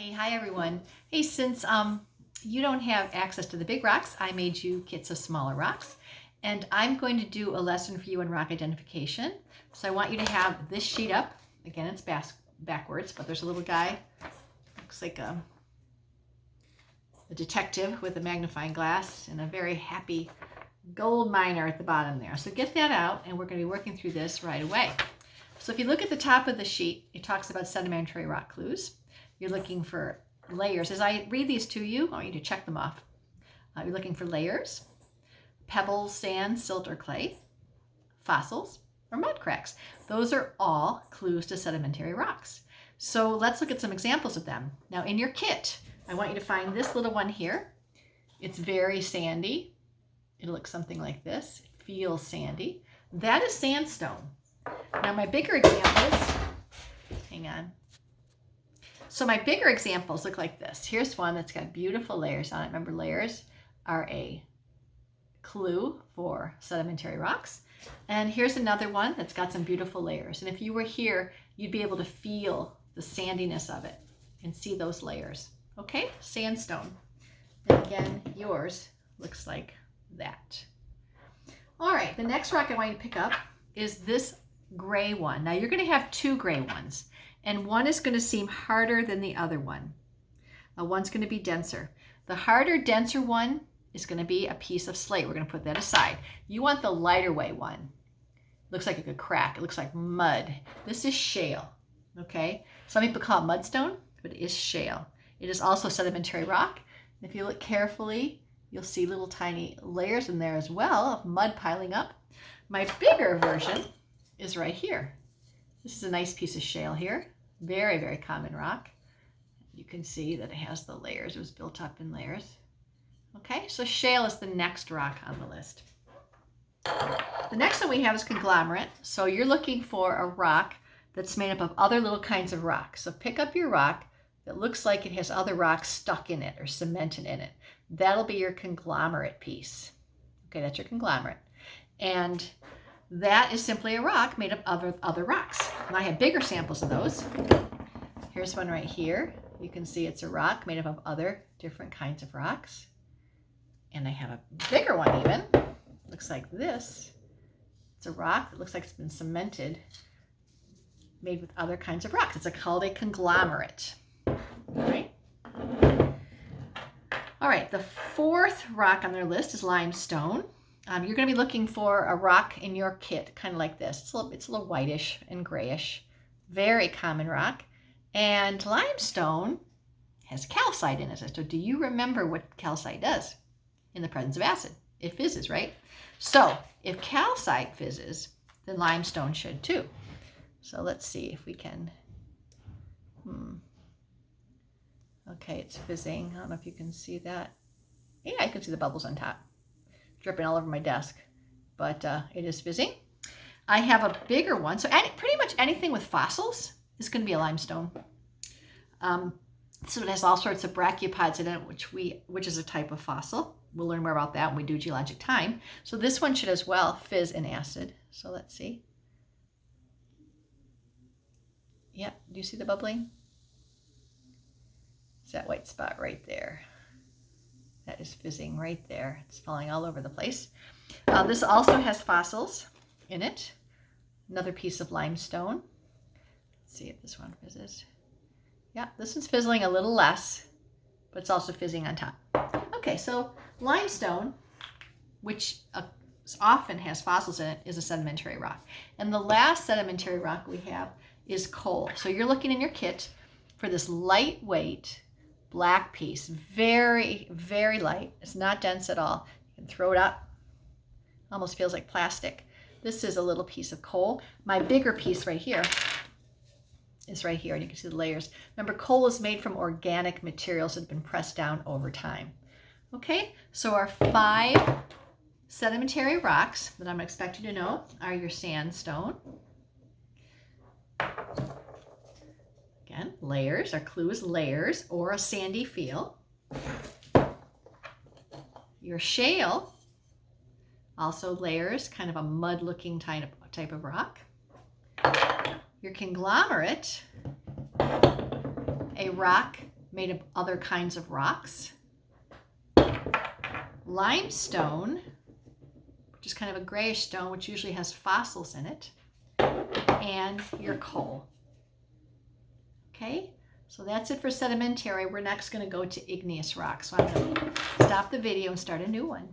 Hey, hi everyone. Hey, since you don't have access to the big rocks, I made you kits of smaller rocks, and I'm going to do a lesson for you in rock identification. So I want you to have this sheet up. Again, it's backwards, but there's a little guy, looks like a detective with a magnifying glass and a very happy gold miner at the bottom there. So get that out, and we're going to be working through this right away. So if you look at the top of the sheet, it talks about sedimentary rock clues. You're looking for layers. As I read these to you, I want you to check them off. You're looking for layers, pebbles, sand, silt, or clay, fossils, or mud cracks. Those are all clues to sedimentary rocks. So let's look at some examples of them. Now in your kit, I want you to find this little one here. It's very sandy. It looks something like this. It feels sandy. That is sandstone. Now my bigger examples, hang on. So my bigger examples look like this. Here's one that's got beautiful layers on it. Remember, layers are a clue for sedimentary rocks. And here's another one that's got some beautiful layers. And if you were here, you'd be able to feel the sandiness of it and see those layers. Okay, sandstone. And again, yours looks like that. All right, the next rock I want you to pick up is this gray one. Now you're going to have two gray ones, and one is going to seem harder than the other one. One's going to be denser. The harder, denser one is going to be a piece of slate. We're going to put that aside. You want the lighter weight one. Looks like it could crack. It looks like mud. This is shale. Okay, some people call it mudstone, but it is shale. It is also sedimentary rock. If you look carefully, you'll see little tiny layers in there as well of mud piling up. My bigger version is right here. This is a nice piece of shale here. Very, very common rock. You can see that it has the layers. It was built up in layers. Okay, so shale is the next rock on the list. The next one we have is conglomerate. So you're looking for a rock that's made up of other little kinds of rocks. So pick up your rock that looks like it has other rocks stuck in it or cemented in it. That'll be your conglomerate piece. Okay, that's your conglomerate. And that is simply a rock made up of other rocks. And I have bigger samples of those. Here's one right here. You can see it's a rock made up of other different kinds of rocks. And I have a bigger one even. Looks like this. It's a rock that looks like it's been cemented, made with other kinds of rocks. It's called a conglomerate. All right. All right, the fourth rock on their list is limestone. You're going to be looking for a rock in your kit, kind of like this. It's a little whitish and grayish. Very common rock. And limestone has calcite in it. So do you remember what calcite does in the presence of acid? It fizzes, right? So if calcite fizzes, then limestone should too. So let's see if we can. Okay, it's fizzing. I don't know if you can see that. Yeah, I can see the bubbles on top, dripping all over my desk, but it is fizzing. I have a bigger one, so pretty much anything with fossils is going to be a limestone. So it has all sorts of brachiopods in it, which is a type of fossil. We'll learn more about that when we do geologic time. So this one should as well fizz in acid. So let's see. Yeah, do you see the bubbling? It's that white spot right there. That is fizzing right there. It's falling all over the place. This also has fossils in it. Another piece of limestone. Let's see if this one fizzes. Yeah, this one's fizzling a little less, but it's also fizzing on top. Okay, so limestone, which often has fossils in it, is a sedimentary rock. And the last sedimentary rock we have is coal. So you're looking in your kit for this lightweight black piece, very, very light. It's not dense at all. You can throw it up. Almost feels like plastic. This is a little piece of coal. My bigger piece right here is right here, and you can see the layers. Remember, coal is made from organic materials that have been pressed down over time. Okay, so our 5 sedimentary rocks that I'm expecting you to know are your sandstone. Again, layers. Our clue is layers or a sandy feel. Your shale, also layers, kind of a mud-looking type of rock. Your conglomerate, a rock made of other kinds of rocks. Limestone, which is kind of a grayish stone, which usually has fossils in it. And your coal. Okay, so that's it for sedimentary. We're next going to go to igneous rocks. So I'm going to stop the video and start a new one.